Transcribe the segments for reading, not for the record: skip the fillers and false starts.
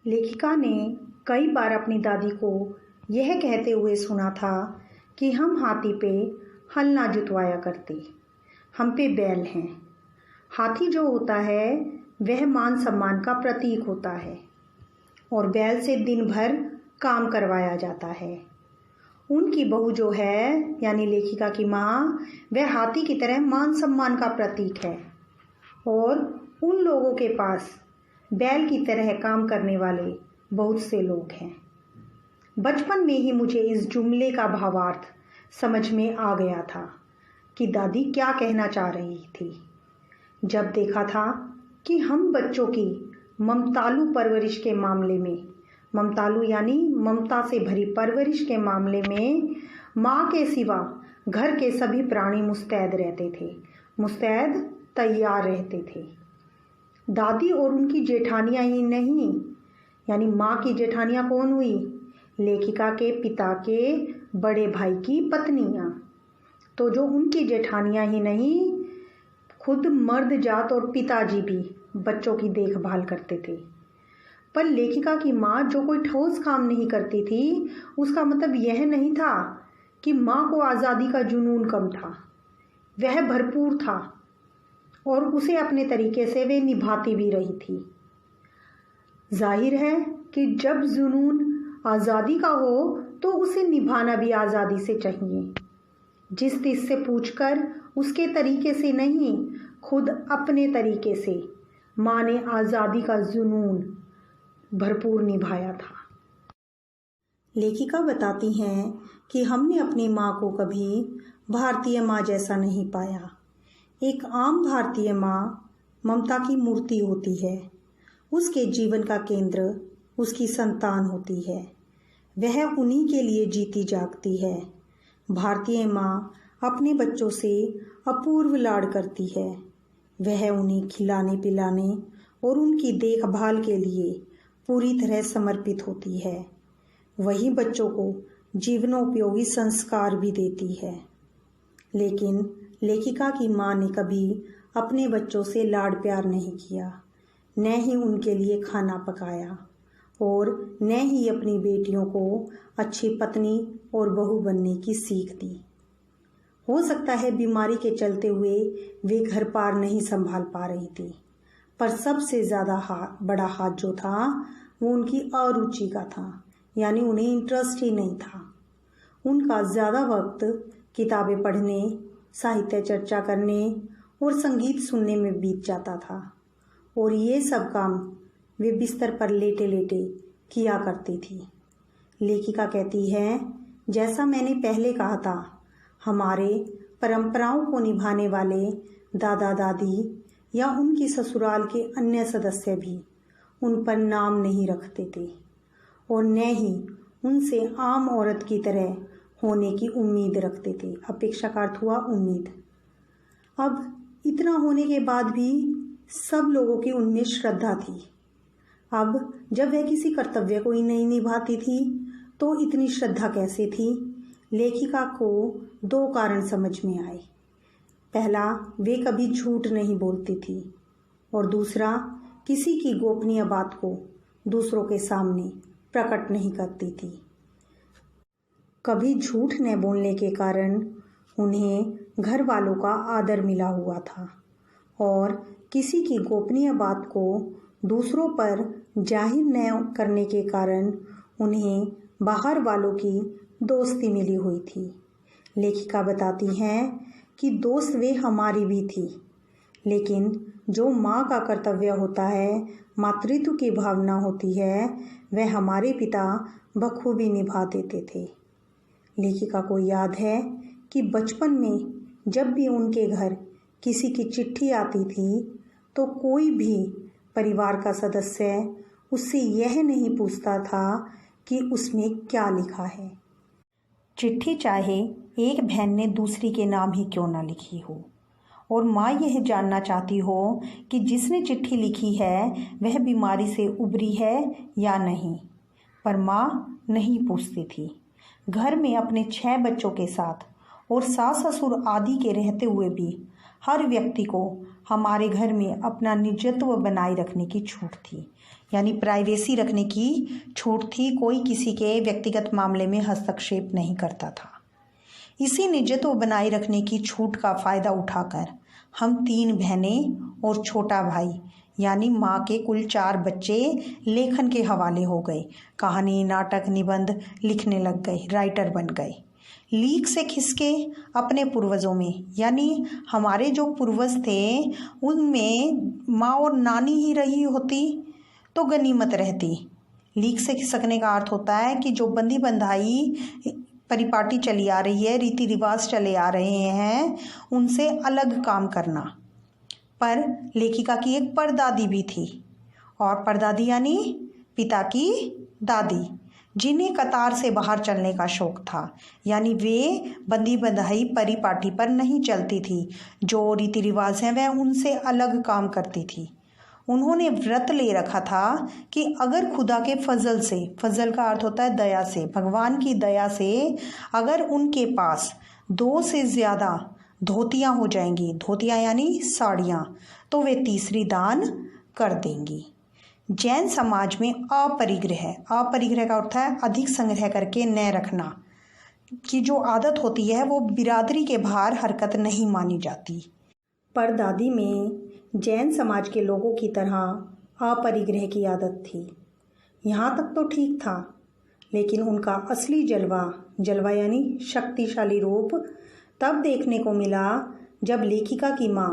लेखिका ने कई बार अपनी दादी को यह कहते हुए सुना था कि हम हाथी पे हल ना जुतवाया करते, हम पे बैल हैं। हाथी जो होता है वह मान सम्मान का प्रतीक होता है और बैल से दिन भर काम करवाया जाता है। उनकी बहू जो है यानी लेखिका की माँ, वह हाथी की तरह मान सम्मान का प्रतीक है और उन लोगों के पास बैल की तरह काम करने वाले बहुत से लोग हैं। बचपन में ही मुझे इस जुमले का भावार्थ समझ में आ गया था कि दादी क्या कहना चाह रही थी। जब देखा था कि हम बच्चों की ममतालू परवरिश के मामले में, ममतालू यानी ममता से भरी परवरिश के मामले में माँ के सिवा घर के सभी प्राणी मुस्तैद रहते थे, मुस्तैद तैयार रहते थे। दादी और उनकी जेठानियाँ ही नहीं, यानी माँ की जेठानियाँ कौन हुई? लेखिका के पिता के बड़े भाई की पत्नियाँ। तो जो उनकी जेठानियाँ ही नहीं, खुद मर्द जात और पिताजी भी बच्चों की देखभाल करते थे। पर लेखिका की माँ जो कोई ठोस काम नहीं करती थी, उसका मतलब यह नहीं था कि माँ को आज़ादी का जुनून कम था। वह भरपूर था और उसे अपने तरीके से वे निभाती भी रही थी। जाहिर है कि जब जुनून आज़ादी का हो तो उसे निभाना भी आज़ादी से चाहिए। जिस तिस से पूछकर उसके तरीके से नहीं, खुद अपने तरीके से माँ ने आज़ादी का जुनून भरपूर निभाया था। लेखिका बताती हैं कि हमने अपनी माँ को कभी भारतीय माँ जैसा नहीं पाया। एक आम भारतीय माँ ममता की मूर्ति होती है। उसके जीवन का केंद्र उसकी संतान होती है। वह उन्हीं के लिए जीती जागती है। भारतीय माँ अपने बच्चों से अपूर्व लाड़ करती है। वह उन्हें खिलाने पिलाने और उनकी देखभाल के लिए पूरी तरह समर्पित होती है। वही बच्चों को जीवनोपयोगी संस्कार भी देती है। लेकिन लेखिका की माँ ने कभी अपने बच्चों से लाड़ प्यार नहीं किया, न ही उनके लिए खाना पकाया और न ही अपनी बेटियों को अच्छी पत्नी और बहू बनने की सीख दी। हो सकता है बीमारी के चलते हुए वे घर पार नहीं संभाल पा रही थी, पर सबसे ज़्यादा बड़ा हाथ जो था वो उनकी अरुचि का था, यानी उन्हें इंटरेस्ट ही नहीं था। उनका ज़्यादा वक्त किताबें पढ़ने, साहित्य चर्चा करने और संगीत सुनने में बीत जाता था और ये सब काम वे बिस्तर पर लेटे लेटे किया करती थी। लेखिका कहती है, जैसा मैंने पहले कहा था, हमारे परंपराओं को निभाने वाले दादा दादी या उनकी ससुराल के अन्य सदस्य भी उन पर नाम नहीं रखते थे और न ही उनसे आम औरत की तरह होने की उम्मीद रखते थे। अपेक्षा का अर्थ हुआ उम्मीद। अब इतना होने के बाद भी सब लोगों की उनमें श्रद्धा थी। अब जब वह किसी कर्तव्य को ही नहीं निभाती थी तो इतनी श्रद्धा कैसे थी? लेखिका को दो कारण समझ में आए। पहला, वे कभी झूठ नहीं बोलती थी और दूसरा, किसी की गोपनीय बात को दूसरों के सामने प्रकट नहीं करती थी। कभी झूठ न बोलने के कारण उन्हें घर वालों का आदर मिला हुआ था और किसी की गोपनीय बात को दूसरों पर जाहिर न करने के कारण उन्हें बाहर वालों की दोस्ती मिली हुई थी। लेखिका बताती हैं कि दोस्त वे हमारी भी थी, लेकिन जो माँ का कर्तव्य होता है, मातृत्व की भावना होती है, वह हमारे पिता बखूबी निभा देते थे। लेखिका को याद है कि बचपन में जब भी उनके घर किसी की चिट्ठी आती थी तो कोई भी परिवार का सदस्य उससे यह नहीं पूछता था कि उसमें क्या लिखा है। चिट्ठी चाहे एक बहन ने दूसरी के नाम ही क्यों ना लिखी हो और माँ यह जानना चाहती हो कि जिसने चिट्ठी लिखी है वह बीमारी से उबरी है या नहीं, पर माँ नहीं पूछती थी। घर में अपने 6 बच्चों के साथ और सास ससुर आदि के रहते हुए भी हर व्यक्ति को हमारे घर में अपना निजत्व बनाए रखने की छूट थी, यानी प्राइवेसी रखने की छूट थी, कोई किसी के व्यक्तिगत मामले में हस्तक्षेप नहीं करता था। इसी निजत्व बनाए रखने की छूट का फायदा उठाकर हम 3 बहनें और छोटा भाई यानी माँ के कुल 4 बच्चे लेखन के हवाले हो गए। कहानी, नाटक, निबंध लिखने लग गए, राइटर बन गए। लीक से खिसके अपने पूर्वजों में, यानी हमारे जो पूर्वज थे उनमें माँ और नानी ही रही होती तो गनीमत रहती। लीक से खिसकने का अर्थ होता है कि जो बंधी बंधाई परिपाटी चली आ रही है, रीति रिवाज चले आ रहे हैं, उनसे अलग काम करना। पर लेखिका की एक परदादी भी थी, और परदादी यानी पिता की दादी, जिन्हें कतार से बाहर चलने का शौक था। यानी वे बंधी बंधाई परिपाटी पर नहीं चलती थी, जो रीति रिवाज हैं वह उनसे अलग काम करती थी। उन्होंने व्रत ले रखा था कि अगर खुदा के फजल से, फजल का अर्थ होता है दया से, भगवान की दया से अगर उनके पास 2 से ज़्यादा धोतियाँ हो जाएंगी, धोतियाँ यानी साड़ियाँ, तो वे तीसरी दान कर देंगी। जैन समाज में अपरिग्रह, अपरिग्रह का अर्थ है अधिक संग्रह करके न रखना की जो आदत होती है वो बिरादरी के बाहर हरकत नहीं मानी जाती। परदादी में जैन समाज के लोगों की तरह अपरिग्रह की आदत थी। यहाँ तक तो ठीक था, लेकिन उनका असली जलवा यानी शक्तिशाली रूप तब देखने को मिला जब लेखिका की माँ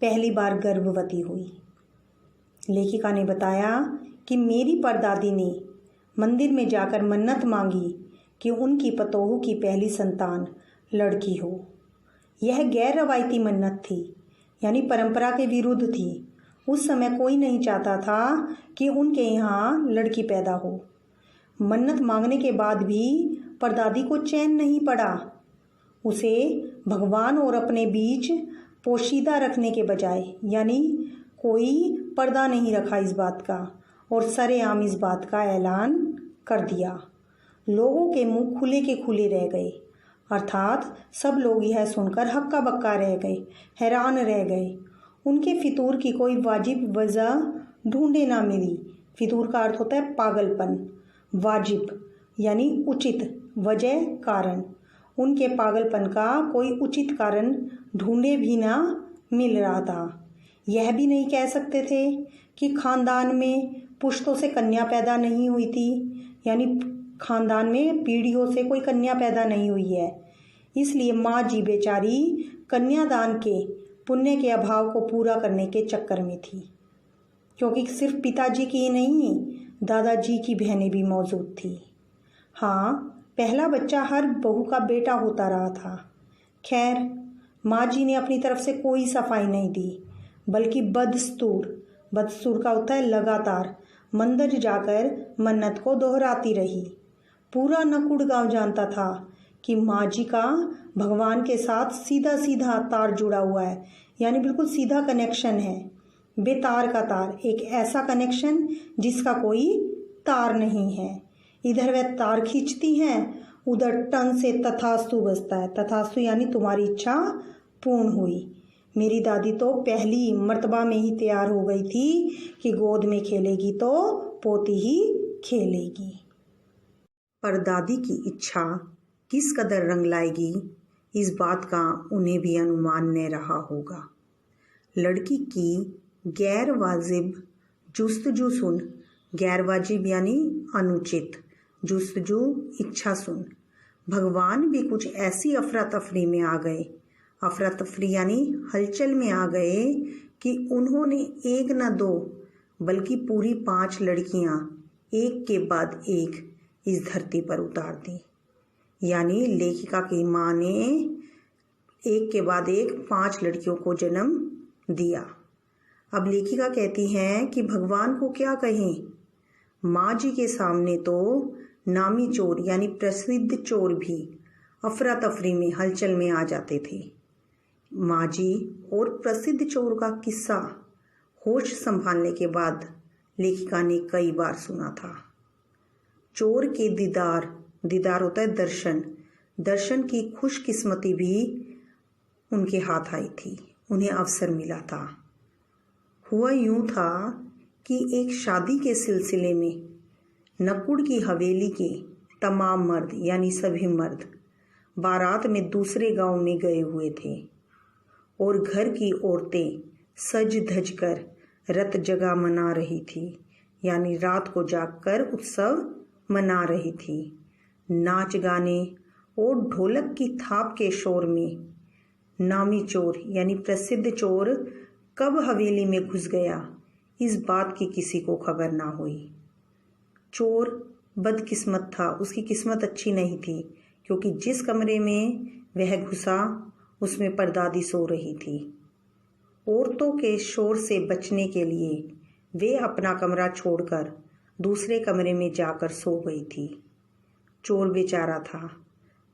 पहली बार गर्भवती हुई। लेखिका ने बताया कि मेरी परदादी ने मंदिर में जाकर मन्नत मांगी कि उनकी पतोहू की पहली संतान लड़की हो। यह गैर रवायती मन्नत थी, यानी परंपरा के विरुद्ध थी। उस समय कोई नहीं चाहता था कि उनके यहाँ लड़की पैदा हो। मन्नत मांगने के बाद भी परदादी को चैन नहीं पड़ा। उसे भगवान और अपने बीच पोशीदा रखने के बजाय, यानी कोई पर्दा नहीं रखा इस बात का, और सरेआम इस बात का ऐलान कर दिया। लोगों के मुंह खुले के खुले रह गए, अर्थात सब लोग यह सुनकर हक्का बक्का रह गए, हैरान रह गए। उनके फितूर की कोई वाजिब वजह ढूंढे ना मिली। फितूर का अर्थ होता है पागलपन, वाजिब यानी उचित, वजह कारण। उनके पागलपन का कोई उचित कारण ढूंढे भी ना मिल रहा था। यह भी नहीं कह सकते थे कि खानदान में पुश्तों से कन्या पैदा नहीं हुई थी, यानी खानदान में पीढ़ियों से कोई कन्या पैदा नहीं हुई है, इसलिए माँ जी बेचारी कन्यादान के पुण्य के अभाव को पूरा करने के चक्कर में थी। क्योंकि सिर्फ पिताजी की ही नहीं, दादाजी की बहनें भी मौजूद थी। हाँ, पहला बच्चा हर बहू का बेटा होता रहा था। खैर, माँ जी ने अपनी तरफ से कोई सफाई नहीं दी, बल्कि बदस्तूर का होता है लगातार, मंदिर जाकर मन्नत को दोहराती रही। पूरा नकुड़ गांव जानता था कि माँ जी का भगवान के साथ सीधा सीधा तार जुड़ा हुआ है, यानी बिल्कुल सीधा कनेक्शन है, बेतार का तार, एक ऐसा कनेक्शन जिसका कोई तार नहीं है। इधर वह तार खींचती हैं, उधर टन से तथास्तु बजता है। तथास्तु यानी तुम्हारी इच्छा पूर्ण हुई। मेरी दादी तो पहली मर्तबा में ही तैयार हो गई थी कि गोद में खेलेगी तो पोती ही खेलेगी। पर दादी की इच्छा किस कदर रंग लाएगी, इस बात का उन्हें भी अनुमान न रहा होगा। लड़की की गैर वाजिब जुस्तजू सुन, गैर वाजिब यानी अनुचित, जुस्तजू इच्छा सुन, भगवान भी कुछ ऐसी अफरा तफरी में आ गए, अफरा तफरी यानी हलचल में आ गए कि उन्होंने एक न दो बल्कि पूरी 5 लड़कियां एक के बाद एक इस धरती पर उतार दी। यानी लेखिका की माँ ने एक के बाद एक 5 लड़कियों को जन्म दिया। अब लेखिका कहती हैं कि भगवान को क्या कहें, माँ जी के सामने तो नामी चोर यानी प्रसिद्ध चोर भी अफरा तफरी में हलचल में आ जाते थे। माँ जी और प्रसिद्ध चोर का किस्सा होश संभालने के बाद लेखिका ने कई बार सुना था। चोर के दीदार होता है दर्शन, दर्शन की खुशकिस्मती भी उनके हाथ आई थी, उन्हें अवसर मिला था। हुआ यूं था कि एक शादी के सिलसिले में नकुड़ की हवेली के तमाम मर्द यानी सभी मर्द बारात में दूसरे गांव में गए हुए थे और घर की औरतें सज धज कर रत जगा मना रही थी, यानी रात को जागकर उत्सव मना रही थी। नाच गाने और ढोलक की थाप के शोर में नामी चोर यानी प्रसिद्ध चोर कब हवेली में घुस गया, इस बात की किसी को खबर ना हुई। चोर बदकिस्मत था, उसकी किस्मत अच्छी नहीं थी, क्योंकि जिस कमरे में वह घुसा उसमें परदादी सो रही थी। औरतों के शोर से बचने के लिए वे अपना कमरा छोड़कर दूसरे कमरे में जाकर सो गई थी। चोर बेचारा था,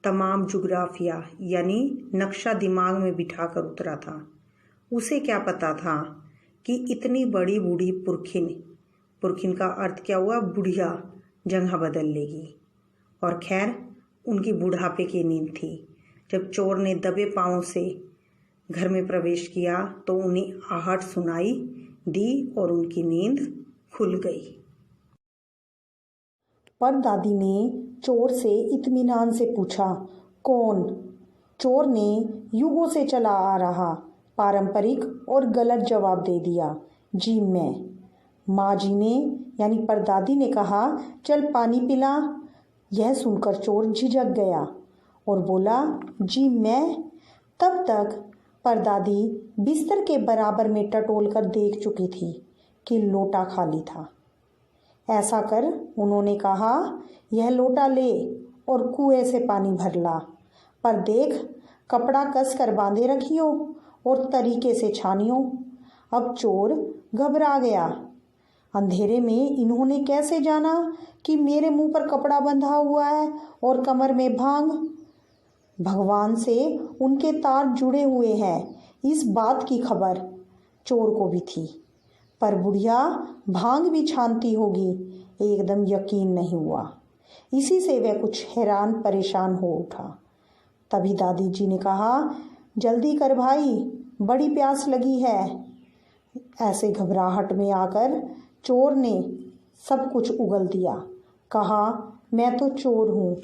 तमाम जुग्राफिया यानी नक्शा दिमाग में बिठाकर उतरा था। उसे क्या पता था कि इतनी बड़ी बूढ़ी पुरखिन का अर्थ क्या हुआ, बुढ़िया जगह बदल लेगी। और खैर उनकी बुढ़ापे की नींद थी। जब चोर ने दबे पांवों से घर में प्रवेश किया तो उन्हें आहट सुनाई दी और उनकी नींद खुल गई। पर दादी ने चोर से इत्मीनान से पूछा, कौन? चोर ने युगों से चला आ रहा पारंपरिक और गलत जवाब दे दिया, जी मैं। माँ जी ने यानी परदादी ने कहा, चल पानी पिला। यह सुनकर चोर झिझक गया और बोला, जी मैं। तब तक परदादी बिस्तर के बराबर में टटोल कर देख चुकी थी कि लोटा खाली था। ऐसा कर उन्होंने कहा, यह लोटा ले और कुएं से पानी भर ला, पर देख कपड़ा कस कर बांधे रखियो और तरीके से छानियो। अब चोर घबरा गया। अंधेरे में इन्होंने कैसे जाना कि मेरे मुंह पर कपड़ा बंधा हुआ है और कमर में भांग? भगवान से उनके तार जुड़े हुए हैं, इस बात की खबर चोर को भी थी, पर बुढ़िया भांग भी छानती होगी, एकदम यकीन नहीं हुआ। इसी से वह कुछ हैरान परेशान हो उठा। तभी दादी जी ने कहा, जल्दी कर भाई, बड़ी प्यास लगी है। ऐसे घबराहट में आकर चोर ने सब कुछ उगल दिया। कहा, मैं तो चोर हूँ,